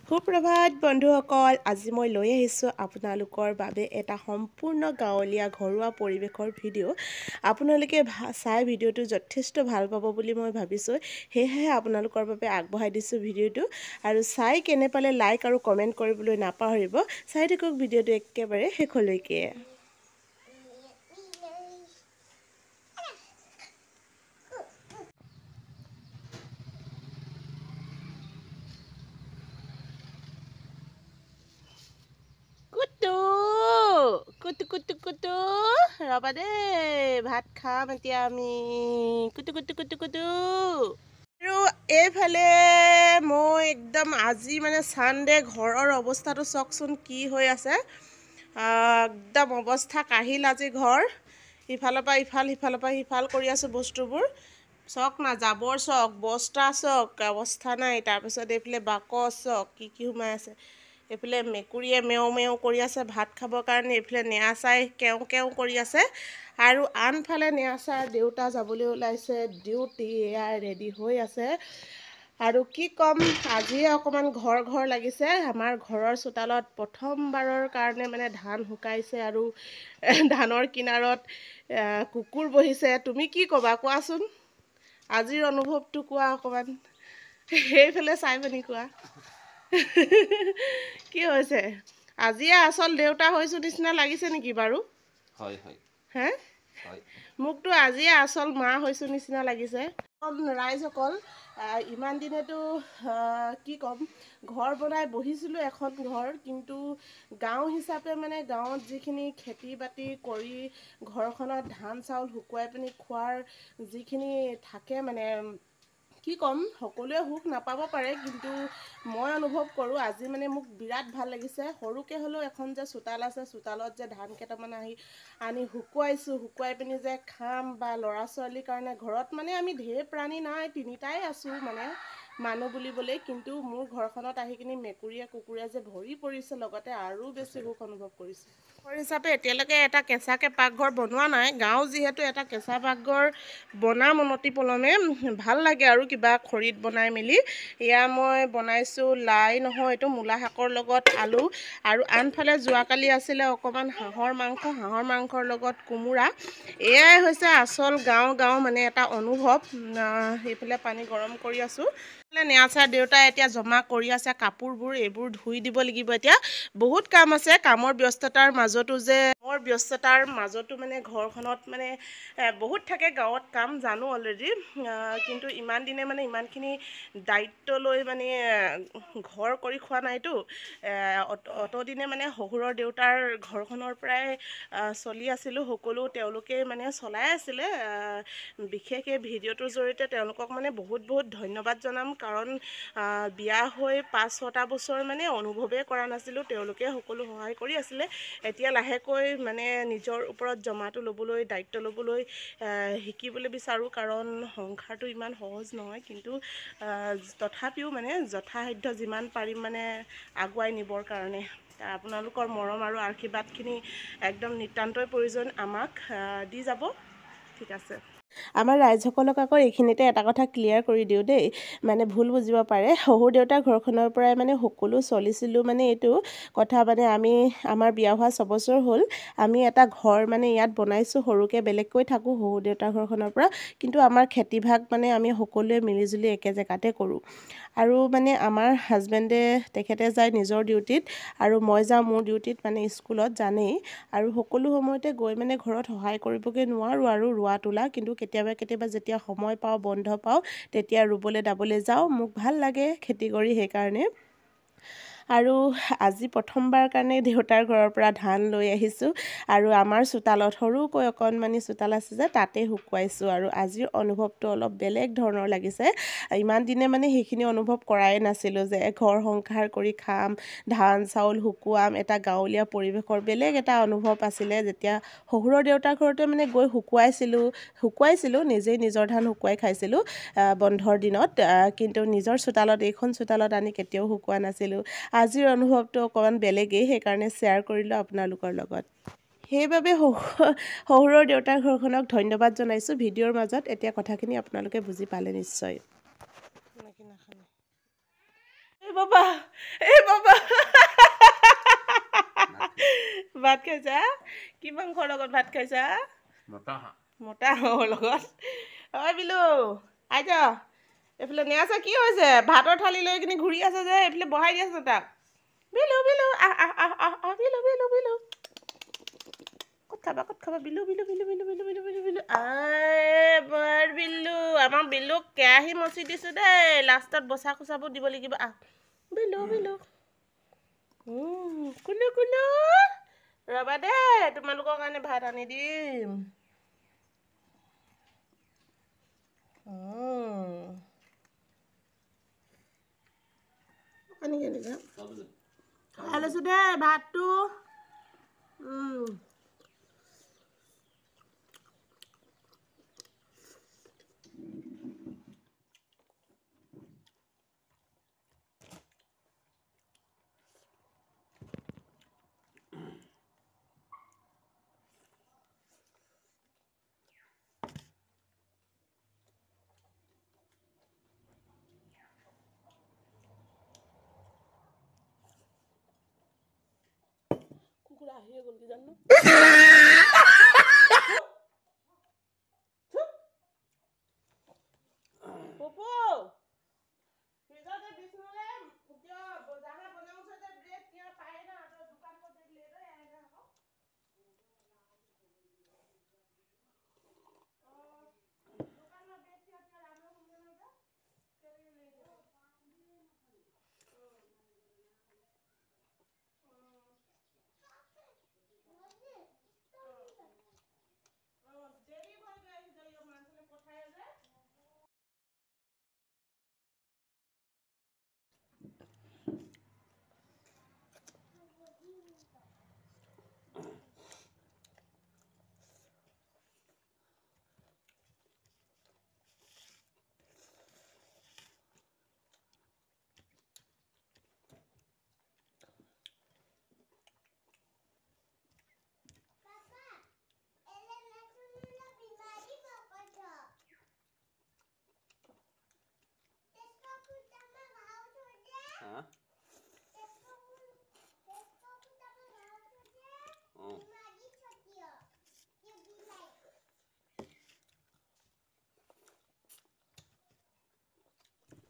সুপ্ৰভাত বন্ধুসকল, আজি মই লৈ আহিছোঁ আপোনালোকৰ বাবে এটা সম্পূৰ্ণ গাঁৱলীয়া ঘৰুৱা পৰিৱেশৰ ভিডিঅ'। আপোনালোকে চাই ভিডিঅ'টো যথেষ্ট ভাল পাব বুলি মই ভাবিছোঁ, সেয়েহে আপোনালোকৰ বাবে আগবঢ়াই দিছোঁ ভিডিঅ'টো। আৰু চাই কেনে পালে লাইক আৰু কমেণ্ট কৰিবলৈ নাপাহৰিব। চাই থাকক ভিডিঅ'টো একেবাৰে শেষলৈকে। কুটু কুটু কুটু ৰবা দেই, ভাত খাম এতিয়া আমি। কুটু কুটু কুটু কুটু। আৰু এইফালে মই একদম আজি মানে ছানডে, ঘৰৰ অৱস্থাটো চাওকচোন কি হৈ আছে। একদম অৱস্থা কাহিল আজি ঘৰ। ইফালৰ পৰা ইফাল, সিফালৰ পৰা সিফাল কৰি আছোঁ বস্তুবোৰ। চক না জাবৰ চক, বস্তা চক, অৱস্থা নাই। তাৰপিছত এইফালে বাকচ চক, কি কি সোমাই আছে। এইফালে মেকুৰীয়ে মেও মেও কৰি আছে ভাত খাবৰ কাৰণে। এইফালে নেয়াচাই কেও কেও কৰি আছে। আৰু আনফালে নেয়াচাৰ দেউতা যাবলৈ ওলাইছে ডিউটি, এয়া ৰেডি হৈ আছে। আৰু কি ক'ম, আজিয়ে অকণমান ঘৰ লাগিছে। আমাৰ ঘৰৰ চোতালত প্ৰথমবাৰৰ কাৰণে মানে ধান শুকাইছে আৰু ধানৰ কিনাৰত কুকুৰ বহিছে। তুমি কি ক'বা কোৱাচোন, আজিৰ অনুভৱটো কোৱা অকণমান। সেইফালে চাই পিনি কোৱা। কি হৈছে, আজিয়ে আচল দেউতা হৈছোঁ নিচিনা লাগিছে নেকি বাৰু? হয় হয় হে, হয়। মোকতো আজিয়ে আচল মা হৈছোঁ নিচিনা লাগিছে। ৰাইজসকল, ইমান দিনেতো কি ক'ম, ঘৰ বনাই বহিছিলোঁ এখন ঘৰ, কিন্তু গাঁও হিচাপে মানে গাঁৱত যিখিনি খেতি বাতি কৰি ঘৰখনত ধান চাউল শুকুৱাই পিনি খোৱাৰ যিখিনি থাকে মানে, কি ক'ম, সকলোৱে সুখ নাপাব পাৰে, কিন্তু মই অনুভৱ কৰোঁ আজি মানে মোক বিৰাট ভাল লাগিছে। সৰুকৈ হ'লেও এখন যে চোতাল আছে, চোতালত যে ধান কেইটামান আনি শুকুৱাইছোঁ, শুকুৱাই পিনি যে খাম, বা ল'ৰা ছোৱালীৰ কাৰণে ঘৰত মানে আমি ঢেৰ প্ৰাণী নাই, তিনিটাই আছোঁ মানে মানুহ বুলিবলৈ, কিন্তু মোৰ ঘৰখনত আহি কিনি মেকুৰীয়ে কুকুৰে যে ভৰি পৰিছে লগতে আৰু বেছি সুখ অনুভৱ কৰিছোঁ। ঘৰ হিচাপে এতিয়ালৈকে এটা কেঁচাকৈ পাকঘৰ বনোৱা নাই। গাঁও যিহেতু এটা কেঁচা পাকঘৰ বনাম অনতি পলমে, ভাল লাগে আৰু কিবা খৰিত বনাই মেলি। এয়া মই বনাইছোঁ লাই নহয়, এইটো মূলা শাকৰ লগত আলু। আৰু আনফালে যোৱাকালি আছিলে অকণমান হাঁহৰ মাংসৰ লগত কোমোৰা। এয়াই হৈছে আচল গাঁও মানে এটা অনুভৱ। সেইফালে পানী গৰম কৰি আছোঁ। নেয়াচাৰ দেউতাই এতিয়া জমা কৰি আছে কাপোৰবোৰ, এইবোৰ ধুই দিব লাগিব এতিয়া। বহুত কাম আছে, কামৰ ব্যস্ততাৰ মাজতো মানে ঘৰখনত মানে বহুত থাকে গাঁৱত কাম, জানো অলৰেডি, কিন্তু ইমান দিনে মানে ইমানখিনি দায়িত্ব লৈ মানে ঘৰ কৰি খোৱা নাইতো। অতদিনে মানে শহুৰৰ দেউতাৰ ঘৰখনৰ পৰাই চলি আছিলোঁ, সকলো তেওঁলোকেই মানে চলাই আছিলে। বিশেষ এই ভিডিঅ'টোৰ জৰিয়তে তেওঁলোকক মানে বহুত ধন্যবাদ জনাম, কাৰণ বিয়া হৈ 5-6টা বছৰ মানে অনুভৱেই কৰা নাছিলোঁ, তেওঁলোকে সকলো সহায় কৰি আছিলে। এতিয়া লাহেকৈ মানে নিজৰ ওপৰত জমাটো ল'বলৈ, দায়িত্ব ল'বলৈ শিকিবলৈ বিচাৰোঁ, কাৰণ সংসাৰটো ইমান সহজ নহয়, কিন্তু তথাপিও মানে যথাসাধ্য যিমান পাৰিম মানে আগুৱাই নিবৰ কাৰণে। আপোনালোকৰ মৰম আৰু আশীৰ্বাদখিনি একদম নিতান্তই প্ৰয়োজন, আমাক দি যাব। ঠিক আছে। আমাৰ ৰাইজসকলক আকৌ এইখিনিতে এটা কথা ক্লিয়াৰ কৰি দিওঁ দেই, মানে ভুল বুজিব পাৰে। শহুৰ দেউতাৰ ঘৰখনৰ পৰাই মানে সকলো চলিছিলোঁ, মানে এইটো কথা, মানে আমাৰ বিয়া হোৱা 6 বছৰ হ'ল। আমি এটা ঘৰ মানে ইয়াত বনাইছোঁ, সৰুকৈ বেলেগকৈ থাকোঁ শহুৰ দেউতাৰ ঘৰখনৰ পৰা, কিন্তু আমাৰ খেতিভাগ মানে আমি সকলোৱে মিলিজুলি একে জেগাতে কৰোঁ। আৰু মানে আমাৰ হাজবেণ্ডে তেখেতে যায় নিজৰ ডিউটিত, আৰু মই যাওঁ মোৰ ডিউটিত, মানে স্কুলত জানেই। আৰু সকলো সময়তে গৈ মানে ঘৰত সহায় কৰিবগৈ নোৱাৰোঁ আৰু ৰোৱা তোলা, কিন্তু কেতিয়াবা যেতিয়া সময় পাওঁ, বন্ধ পাওঁ, তেতিয়া ৰুবলৈ দাবলৈ যাওঁ। মোক ভাল লাগে খেতি কৰি, সেইকাৰণে। আৰু আজি প্ৰথমবাৰ কাৰণে দেউতাৰ ঘৰৰ পৰা ধান লৈ আহিছোঁ, আৰু আমাৰ চোতালত সৰুকৈ অকণমানি চোতাল আছে যে, তাতে শুকুৱাইছোঁ। আৰু আজিৰ অনুভৱটো অলপ বেলেগ ধৰণৰ লাগিছে। ইমান দিনে মানে সেইখিনি অনুভৱ কৰাই নাছিলোঁ, যে ঘৰ সংসাৰ কৰি খাম, ধান চাউল শুকুৱাম, এটা গাঁৱলীয়া পৰিৱেশৰ বেলেগ এটা অনুভৱ আছিলে। যেতিয়া শহুৰৰ দেউতাৰ ঘৰতে মানে গৈ শুকুৱাইছিলোঁ, নিজেই নিজৰ ধান শুকুৱাই খাইছিলোঁ বন্ধৰ দিনত, কিন্তু নিজৰ চোতালত, এইখন চোতালত আনি কেতিয়াও শুকুওৱা নাছিলোঁ। আজিৰ অনুভৱটো অকণমান বেলেগেই, সেইকাৰণে শ্বেয়াৰ কৰিলোঁ আপোনালোকৰ লগত। সেইবাবে শহুৰৰ দেউতাৰ ঘৰখনক ধন্যবাদ জনাইছোঁ ভিডিঅ'ৰ মাজত। এতিয়া কথাখিনি আপোনালোকে বুজি পালে নিশ্চয়। বাবা এই বাবা ভাত খাইছা কি মাংসৰ লগত ভাত খাইছা মতা হাঁহৰ লগত ঐ বিলু আই যা এইফালে নেয়াছা কি হৈছে ভাতৰ থালি লৈ কিনে ঘূৰি আছে যে এইফালে বহাই দি আছে তাক বিলু বিলু আহ আহ আহ আহ আহ বিলু বিলু বিলু ক'ত খাবা বিলু বিলু বিলু বিলু বিলু বিলু বিলু বিলু বৰ বিলু আমাৰ বিলুক কেৰাহী মচি দিছোঁ দেই লাষ্টত বচা কুচাবোৰ দিব লাগিব আহ বিলু বিলু কুলু কুলু ৰবা দেই তোমালোকৰ কাৰণে ভাত আনি দিম খাই লৈছোঁ দেই ভাতটো কুকুৰা আহিয়ে গ'ল কি জানো পপু ফ্ৰিজতে বিষ্ণুলে কিয় বজাৰহে বনাওঁছে যে ব্ৰেড কিয় পায় না তো দোকান को ब्रेड ले रहे हैं ना को दुकान में ब्रेड किया क्या राम लोग घूमने में जा चलिए ले ले देरी हो गई जो ये मानसले पठाए जे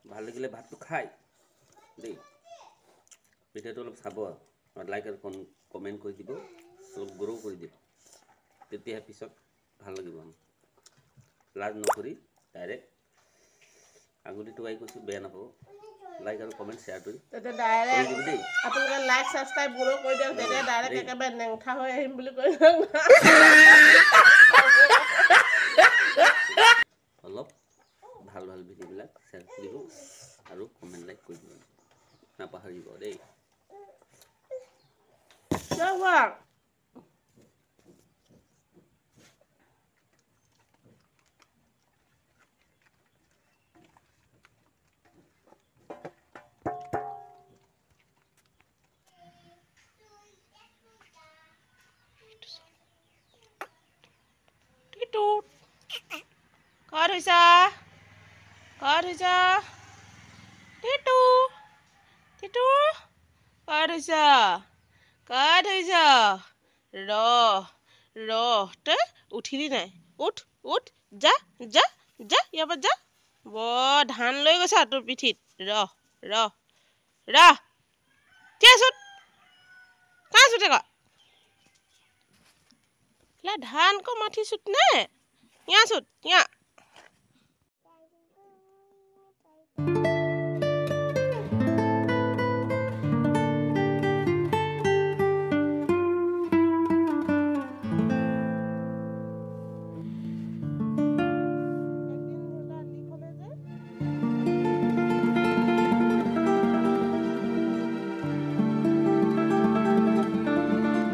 ভাল লাগিলে ভাতটো খাই দেই ভিডিঅ'টো অলপ চাব লাইক আৰু কমেণ্ট কৰি দিব অলপ গ্ৰ' কৰি দিব তেতিয়াহে পিছত ভাল লাগিব লাজ নকৰি ডাইৰেক্ট আঙুলিটো আহি কৈছোঁ বেয়া নাপাব লাইক আৰু কমেণ্ট শ্বেয়াৰ কৰি ডাইৰেক্ট দেই আপোনালোকে লাইক ছাবস্ক্ৰাইব গ্ৰ' কৰি দিয়ক তেতিয়া ডাইৰেক্ট একেবাৰে নেংঠা হৈ আহিম বুলি কৈ অলপ ভাল ভাল ভিডিঅ'বিলাক শ্বেয়াৰ কৰিব আৰু কমেণ্ট লাইক কৰি দিব নাপাহৰিব দেই Con thôi sa Titu Titu Con thôi sa Rò Tới উঠিলি নাই উঠ যা ইয়াৰ পৰা যা বৰ ধান লৈ গৈছা তোৰ পিঠিত ৰ চুট কাঁ চুটে ক ধান को माथी चुट ने यहाँ चुट यहाँ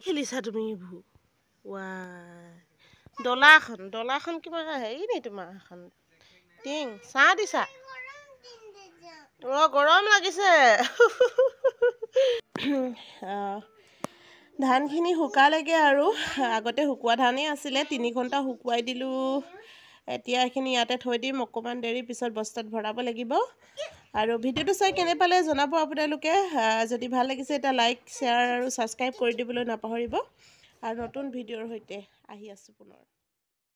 খেলিছা তুমি ভু ডলাখন কিবা হেৰি নি তোমাৰ এখন টিং চাহ দিছা গৰম লাগিছে ধানখিনি শুকালেগে আৰু আগতে শুকোৱা ধানেই আছিলে 3 ঘণ্টা শুকুৱাই দিলোঁ এতিয়া এইখিনি ইয়াতে থৈ দিম অকণমান দেৰি পিছত বস্তাত ভৰাব লাগিব আৰু ভিডিঅ'টো চাই কেনে পালে জনাব আপোনালোকে যদি ভাল লাগিছে এটা লাইক শ্বেয়াৰ আৰু ছাবস্ক্ৰাইব কৰি দিবলৈ নাপাহৰিব আৰু নতুন ভিডিঅ'ৰ সৈতে আহি আছোঁ পুনৰ